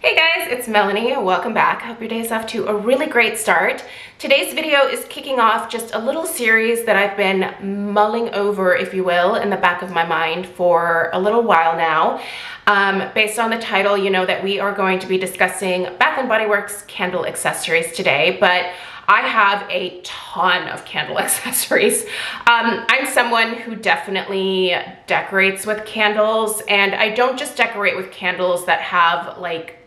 Hey guys, it's Melanie. Welcome back. Hope your day's off to a really great start. Today's video is kicking off just a little series that I've been mulling over, if you will, in the back of my mind for a little while now. Based on the title, you know that we are going to be discussing Bath & Body Works candle accessories today, but I have a ton of candle accessories. I'm someone who definitely decorates with candles, and I don't just decorate with candles that have like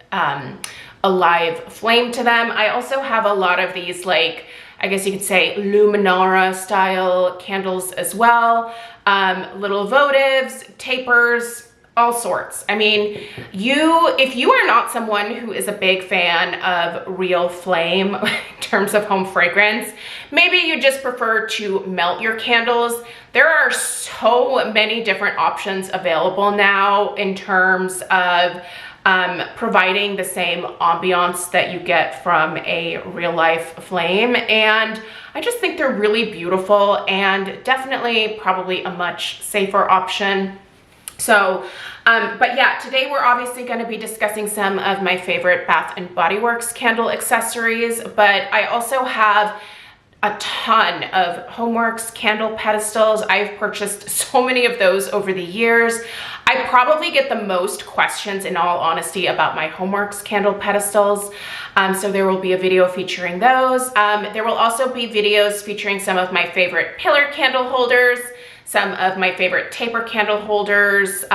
a live flame to them. I also have a lot of these, like, I guess you could say luminara style candles as well. Little votives, tapers, all sorts. I mean, if you are not someone who is a big fan of real flame in terms of home fragrance, maybe you just prefer to melt your candles. There are so many different options available now in terms of providing the same ambiance that you get from a real life flame. And I just think they're really beautiful and definitely probably a much safer option. So, but yeah, today we're obviously going to be discussing some of my favorite Bath & Body Works candle accessories, but I also have a ton of HomeWorks candle pedestals. I've purchased so many of those over the years. I probably get the most questions, in all honesty, about my HomeWorks candle pedestals. So there will be a video featuring those. There will also be videos featuring some of my favorite pillar candle holders, some of my favorite taper candle holders,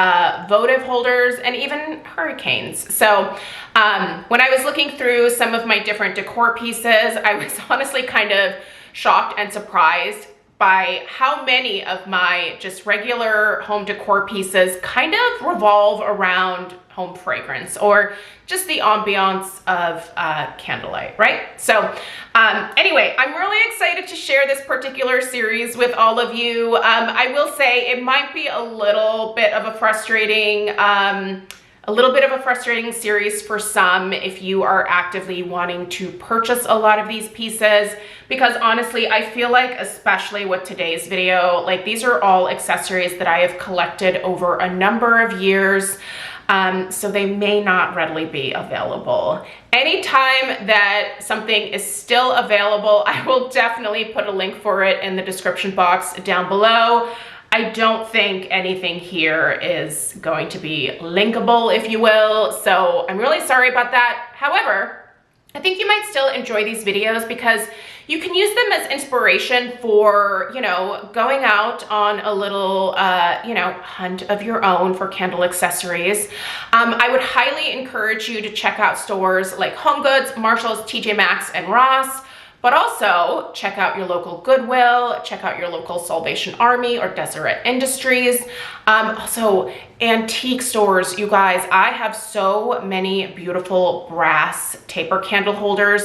votive holders, and even hurricanes. So when I was looking through some of my different decor pieces, I was honestly kind of shocked and surprised by how many of my just regular home decor pieces kind of revolve around home fragrance or just the ambiance of candlelight, right? So anyway, I'm really excited to share this particular series with all of you. I will say it might be a little bit of a frustrating series for some if you are actively wanting to purchase a lot of these pieces, because honestly, I feel like, especially with today's video, like these are all accessories that I have collected over a number of years. So they may not readily be available. Anytime that something is still available, I will definitely put a link for it in the description box down below. I don't think anything here is going to be linkable, if you will, so I'm really sorry about that. However, I think you might still enjoy these videos because you can use them as inspiration for, you know, going out on a little, hunt of your own for candle accessories. I would highly encourage you to check out stores like HomeGoods, Marshalls, TJ Maxx, and Ross. But also check out your local Goodwill, check out your local Salvation Army or Deseret Industries. Also antique stores, you guys. I have so many beautiful brass taper candle holders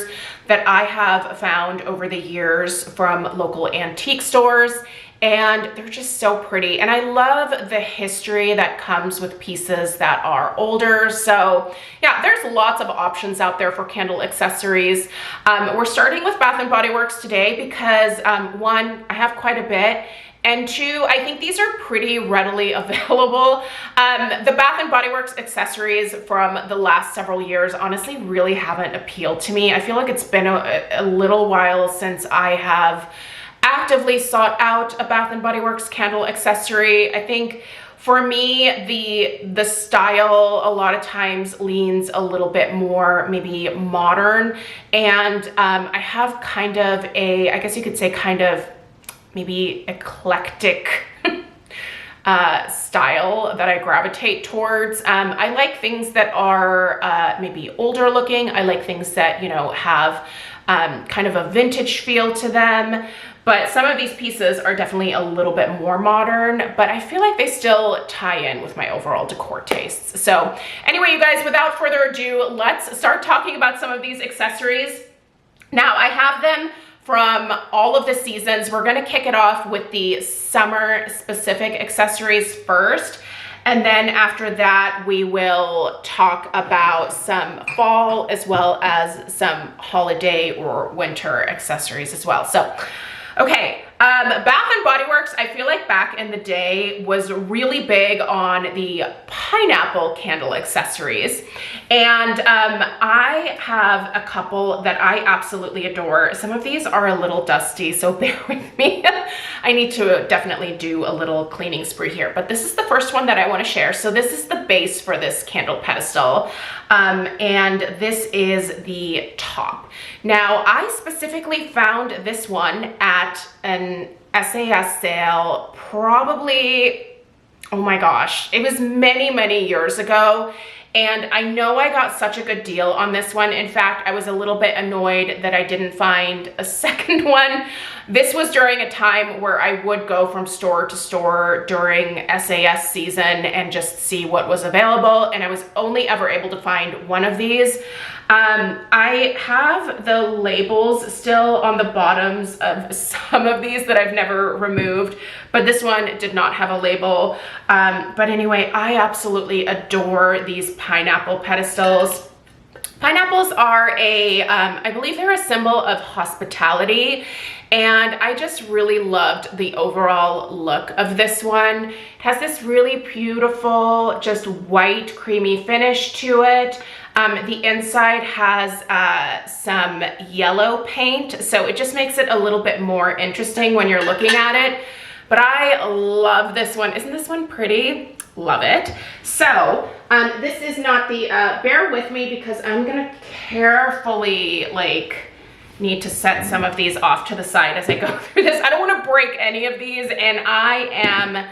that I have found over the years from local antique stores. And they're just so pretty. And I love the history that comes with pieces that are older. So yeah, there's lots of options out there for candle accessories. We're starting with Bath & Body Works today because one, I have quite a bit. And two, I think these are pretty readily available. The Bath & Body Works accessories from the last several years honestly really haven't appealed to me. I feel like it's been a little while since I have actively sought out a Bath & Body Works candle accessory. I think for me, the style a lot of times leans a little bit more maybe modern. And I have kind of I guess you could say kind of maybe eclectic style that I gravitate towards. I like things that are maybe older looking. I like things that, you know, have kind of a vintage feel to them. But some of these pieces are definitely a little bit more modern, but I feel like they still tie in with my overall decor tastes. So anyway, you guys, without further ado, let's start talking about some of these accessories. Now, I have them from all of the seasons. We're gonna kick it off with the summer specific accessories first. And then after that, we will talk about some fall as well as some holiday or winter accessories as well. So, okay, Bath and Body Works, I feel like back in the day was really big on the pineapple candle accessories. And I have a couple that I absolutely adore. Some of these are a little dusty, so bear with me. I need to definitely do a little cleaning spree here, but this is the first one that I want to share. So this is the base for this candle pedestal, and this is the top. Now, I specifically found this one at an SAS sale, probably, oh my gosh, it was many, many years ago. And I know I got such a good deal on this one. In fact, I was a little bit annoyed that I didn't find a second one. This was during a time where I would go from store to store during SAS season and just see what was available. And I was only ever able to find one of these. I have the labels still on the bottoms of some of these that I've never removed, but this one did not have a label. But anyway, I absolutely adore these pineapple pedestals. Pineapples are I believe they're a symbol of hospitality, and I just really loved the overall look of this one. It has this really beautiful, just white, creamy finish to it. The inside has some yellow paint, so it just makes it a little bit more interesting when you're looking at it. But I love this one. Isn't this one pretty? Love it. So this is not the, bear with me because I'm gonna carefully need to set some of these off to the side as I go through this. I don't wanna break any of these, and I am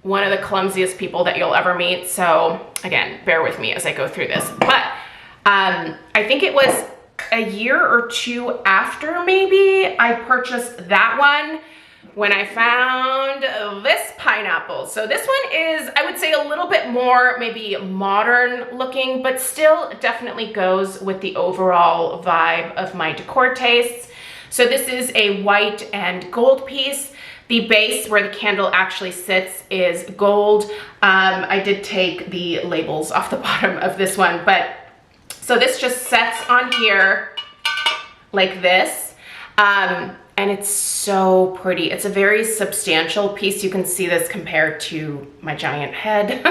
one of the clumsiest people that you'll ever meet. So again, bear with me as I go through this. But I think it was a year or two after maybe I purchased that one when I found this pineapple. So this one is, I would say, a little bit more maybe modern looking, but still definitely goes with the overall vibe of my decor tastes. So this is a white and gold piece. The base where the candle actually sits is gold. I did take the labels off the bottom of this one, but so this just sets on here like this. And it's so pretty. It's a very substantial piece. You can see this compared to my giant head.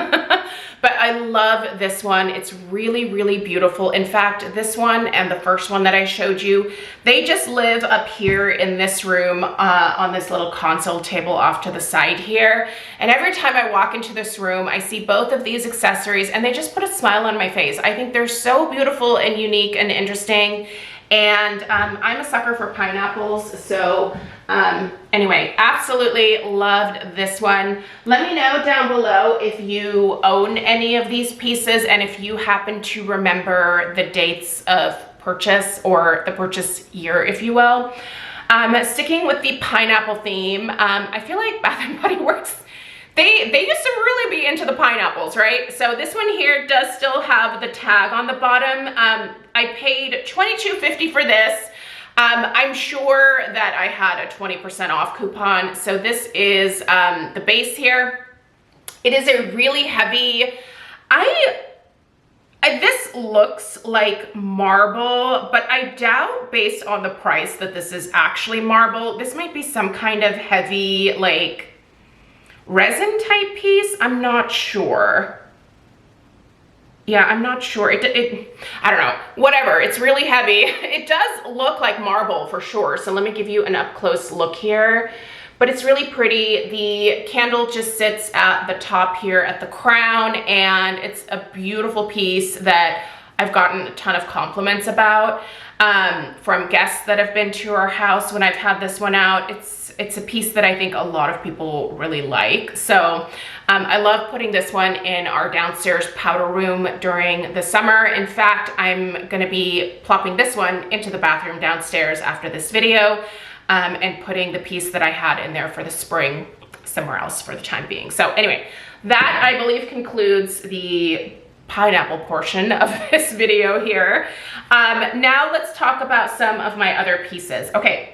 But I love this one. It's really, really beautiful. In fact, this one and the first one that I showed you, they just live up here in this room on this little console table off to the side here. And every time I walk into this room, I see both of these accessories and they just put a smile on my face. I think they're so beautiful and unique and interesting. And I'm a sucker for pineapples, so anyway, absolutely loved this one. Let me know down below if you own any of these pieces and if you happen to remember the dates of purchase or the purchase year, if you will. Sticking with the pineapple theme, I feel like Bath and Body Works, they used to really be into the pineapples, right? So this one here does still have the tag on the bottom. I paid $22.50 for this. I'm sure that I had a 20% off coupon. So this is the base here. It is a really heavy, this looks like marble, but I doubt based on the price that this is actually marble. This might be some kind of heavy, like, resin type piece. I'm not sure. Yeah, I'm not sure. I don't know. Whatever. It's really heavy. It does look like marble for sure. So let me give you an up close look here. But it's really pretty. The candle just sits at the top here at the crown, and it's a beautiful piece that I've gotten a ton of compliments about from guests that have been to our house when I've had this one out. It's a piece that I think a lot of people really like. So I love putting this one in our downstairs powder room during the summer. In fact, I'm gonna be plopping this one into the bathroom downstairs after this video and putting the piece that I had in there for the spring somewhere else for the time being. So anyway, that I believe concludes the pineapple portion of this video here. Now let's talk about some of my other pieces. Okay.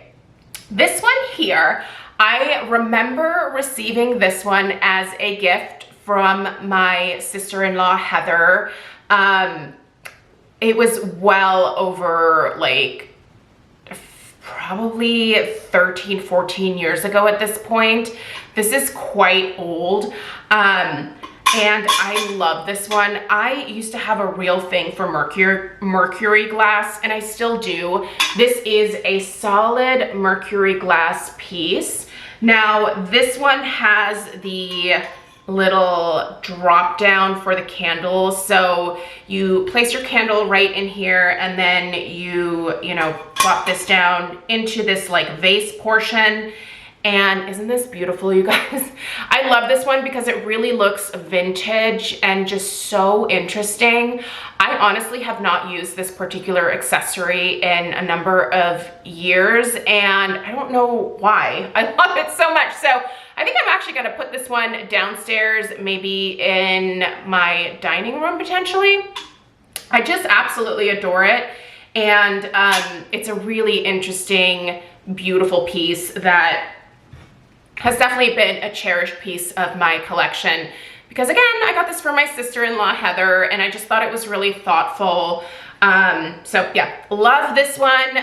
This one here, I remember receiving this one as a gift from my sister-in-law, Heather. It was well over like probably 13, 14 years ago at this point. This is quite old. And I love this one. I used to have a real thing for mercury glass, and I still do. This is a solid mercury glass piece. Now, this one has the little drop down for the candles. So you place your candle right in here, and then you know, drop this down into this like vase portion. And isn't this beautiful, you guys? I love this one because it really looks vintage and just so interesting. I honestly have not used this particular accessory in a number of years, and I don't know why. I love it so much. So I think I'm actually gonna put this one downstairs, maybe in my dining room potentially. I just absolutely adore it. And it's a really interesting, beautiful piece that has definitely been a cherished piece of my collection, because again, I got this for my sister-in-law Heather, and I just thought it was really thoughtful. So yeah, love this one.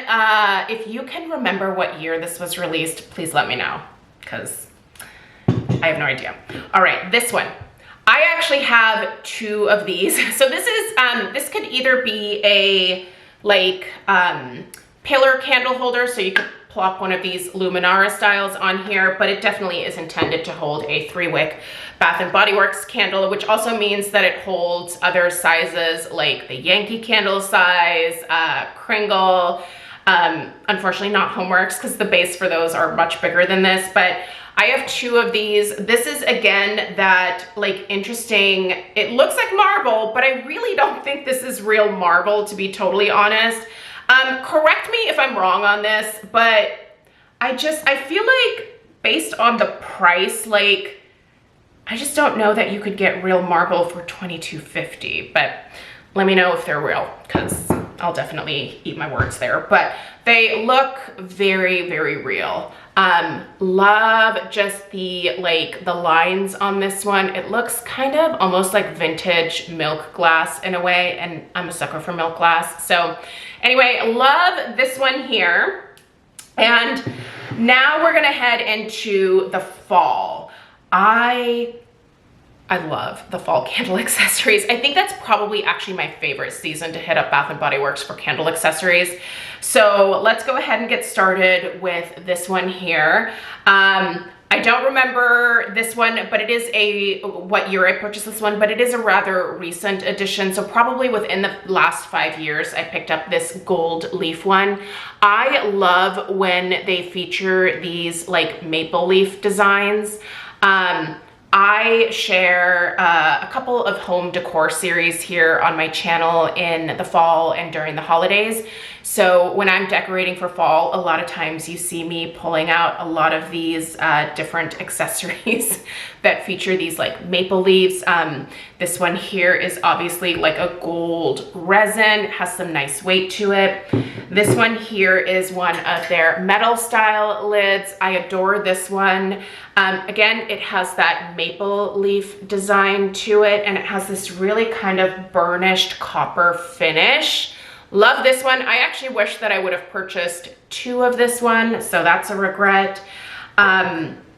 If you can remember what year this was released, please let me know, because I have no idea. All right, this one. I actually have two of these. So this is, this could either be a like pillar candle holder, so you could plop one of these Luminara styles on here, but it definitely is intended to hold a 3-wick Bath and Body Works candle, which also means that it holds other sizes like the Yankee candle size, Kringle, unfortunately not Homeworks because the base for those are much bigger than this, but I have two of these. This is again that like interesting, it looks like marble, but I really don't think this is real marble, to be totally honest. Correct me if I'm wrong on this, but I feel like based on the price, like, I just don't know that you could get real marble for $22.50, but let me know if they're real, because I'll definitely eat my words there, but they look very, very real. Love just the lines on this one. It looks kind of almost like vintage milk glass in a way, and I'm a sucker for milk glass. So anyway, love this one here. And now we're gonna head into the fall. I love the fall candle accessories. I think that's probably actually my favorite season to hit up Bath & Body Works for candle accessories. So let's go ahead and get started with this one here. I don't remember this one, but it is what year I purchased this one, but it is a rather recent addition. So probably within the last 5 years, I picked up this gold leaf one. I love when they feature these like maple leaf designs. I share a couple of home decor series here on my channel in the fall and during the holidays. So when I'm decorating for fall, a lot of times you see me pulling out a lot of these different accessories that feature these like maple leaves. This one here is obviously like a gold resin, has some nice weight to it. This one here is one of their metal style lids. I adore this one. Again, it has that maple leaf design to it, and it has this really kind of burnished copper finish. Love this one. I actually wish that I would have purchased two of this one, so that's a regret.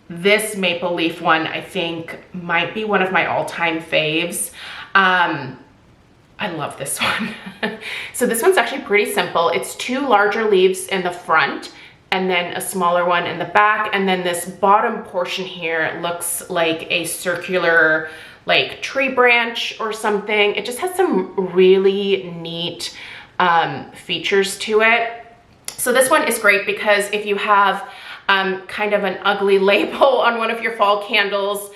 This maple leaf one, I think, might be one of my all-time faves. I love this one. So this one's actually pretty simple. It's two larger leaves in the front, and then a smaller one in the back, and then this bottom portion here looks like a circular like tree branch or something. It just has some really neat features to it. So this one is great because if you have kind of an ugly label on one of your fall candles,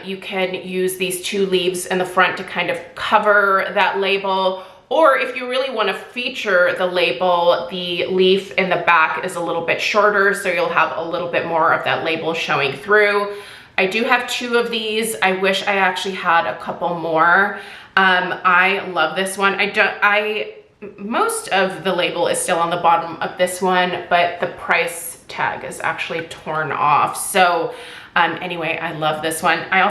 you can use these two leaves in the front to kind of cover that label. Or if you really want to feature the label, the leaf in the back is a little bit shorter, so you'll have a little bit more of that label showing through. I do have two of these. I wish I actually had a couple more. I love this one. Most of the label is still on the bottom of this one, but the price tag is actually torn off. So anyway, I love this one. I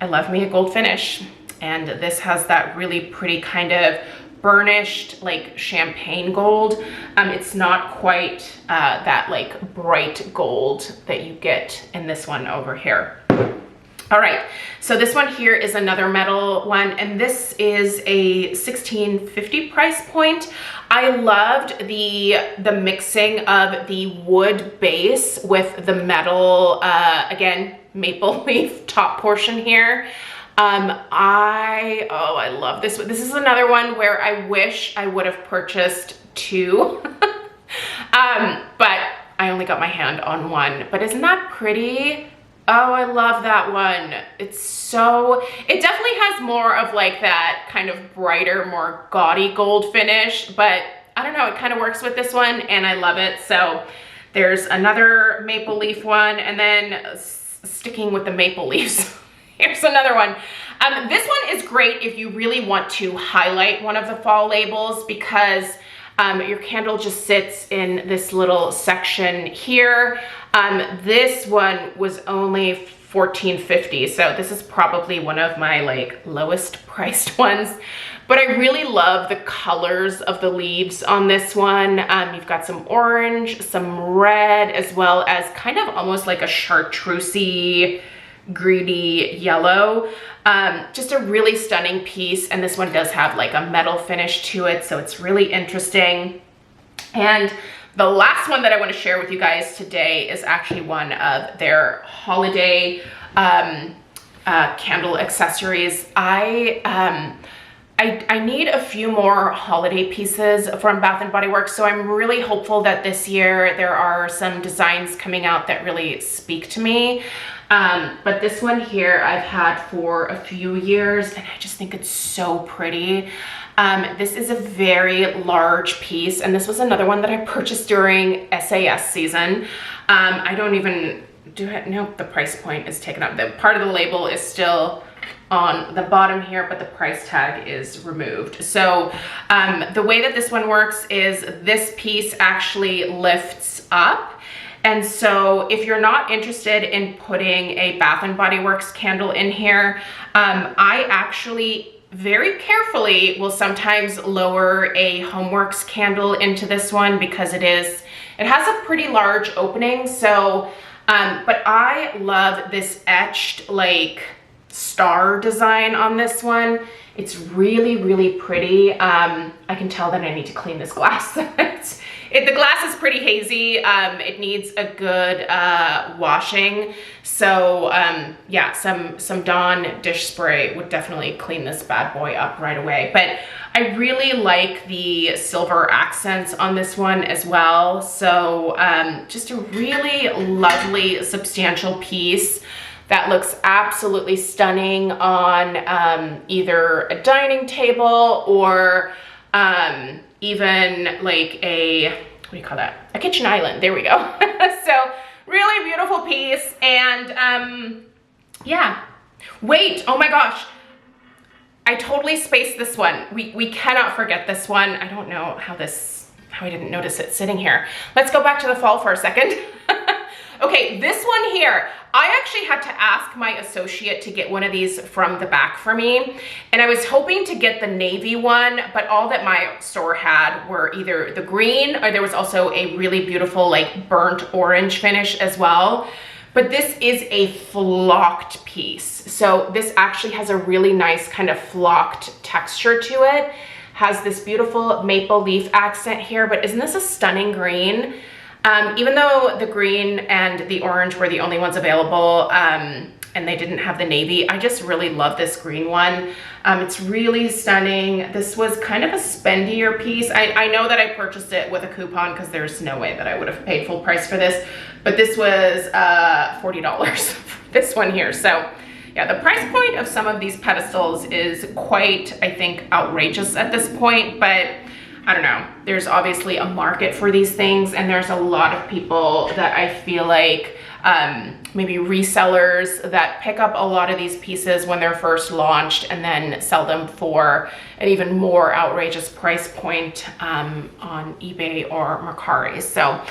love me a gold finish. And this has that really pretty kind of burnished like champagne gold. It's not quite that like bright gold that you get in this one over here. All right, so this one here is another metal one, and this is a $16.50 price point. I loved the mixing of the wood base with the metal, again, maple leaf top portion here. I love this one. This is another one where I wish I would have purchased two, but I only got my hand on one. But isn't that pretty? Oh, I love that one. It definitely has more of like that kind of brighter, more gaudy gold finish, but I don't know, it kind of works with this one and I love it. So there's another maple leaf one, and then sticking with the maple leaves, here's another one. This one is great if you really want to highlight one of the fall labels, because your candle just sits in this little section here. This one was only $14.50, so this is probably one of my like lowest priced ones, but I really love the colors of the leaves on this one. You've got some orange, some red, as well as kind of almost like a chartreusey, greedy yellow. Just a really stunning piece, and this one does have like a metal finish to it, so it's really interesting. And the last one that I want to share with you guys today is actually one of their holiday candle accessories. I need a few more holiday pieces from Bath & Body Works, so I'm really hopeful that this year there are some designs coming out that really speak to me. But this one here I've had for a few years, and I just think it's so pretty. This is a very large piece, and this was another one that I purchased during SAS season. I don't even nope, the price point is taken up. The part of the label is still on the bottom here, but the price tag is removed. So the way that this one works is this piece actually lifts up. And so if you're not interested in putting a Bath & Body Works candle in here, I actually very carefully will sometimes lower a Homeworks candle into this one, because it has a pretty large opening. So, but I love this etched like star design on this one. It's really, really pretty. I can tell that I need to clean this glass. The glass is pretty hazy. It needs a good washing. So yeah, some Dawn dish spray would definitely clean this bad boy up right away. But I really like the silver accents on this one as well. So just a really lovely, substantial piece that looks absolutely stunning on either a dining table or even like a, what do you call that? A kitchen island, there we go. So really beautiful piece. And yeah, wait, oh my gosh, I totally spaced this one. We cannot forget this one. I don't know how I didn't notice it sitting here. Let's go back to the fall for a second. Okay, this one here, I actually had to ask my associate to get one of these from the back for me. And I was hoping to get the navy one, but all that my store had were either the green, or there was also a really beautiful like burnt orange finish as well. But this is a flocked piece. So this actually has a really nice kind of flocked texture to it. Has this beautiful maple leaf accent here, but isn't this a stunning green? Even though the green and the orange were the only ones available, and they didn't have the navy, I just really love this green one. It's really stunning. This was kind of a spendier piece. I know that I purchased it with a coupon, because there's no way that I would have paid full price for this, but this was $40 for this one here. So yeah, the price point of some of these pedestals is quite, I think, outrageous at this point, but I don't know, there's obviously a market for these things, and there's a lot of people that I feel like maybe resellers that pick up a lot of these pieces when they're first launched and then sell them for an even more outrageous price point on eBay or Mercari. So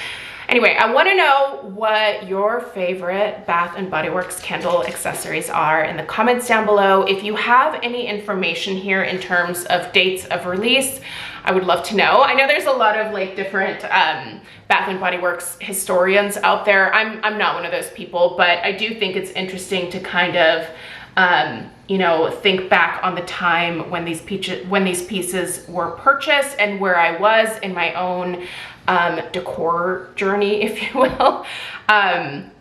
Anyway, I want to know what your favorite Bath and Body Works candle accessories are in the comments down below. If you have any information here in terms of dates of release, I would love to know. I know there's a lot of like different Bath and Body Works historians out there. I'm not one of those people, but I do think it's interesting to kind of you know, think back on the time when these pieces were purchased and where I was in my own decor journey, if you will.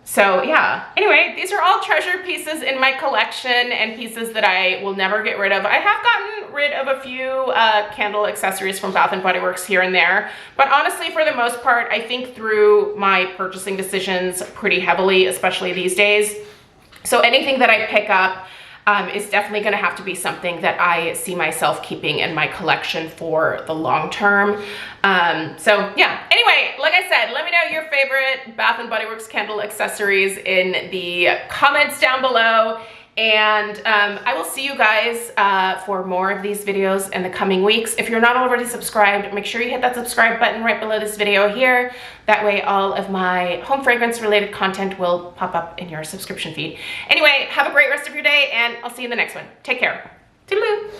So yeah, anyway, these are all treasure pieces in my collection and pieces that I will never get rid of. I have gotten rid of a few candle accessories from Bath and Body Works here and there, but honestly, for the most part, I think through my purchasing decisions pretty heavily, especially these days. So anything that I pick up is definitely gonna have to be something that I see myself keeping in my collection for the long term. So yeah, anyway, like I said, let me know your favorite Bath and Body Works candle accessories in the comments down below. And I will see you guys for more of these videos in the coming weeks. If you're not already subscribed, make sure you hit that subscribe button right below this video here. That way all of my home fragrance related content will pop up in your subscription feed. Anyway, have a great rest of your day and I'll see you in the next one. Take care. Toodaloo.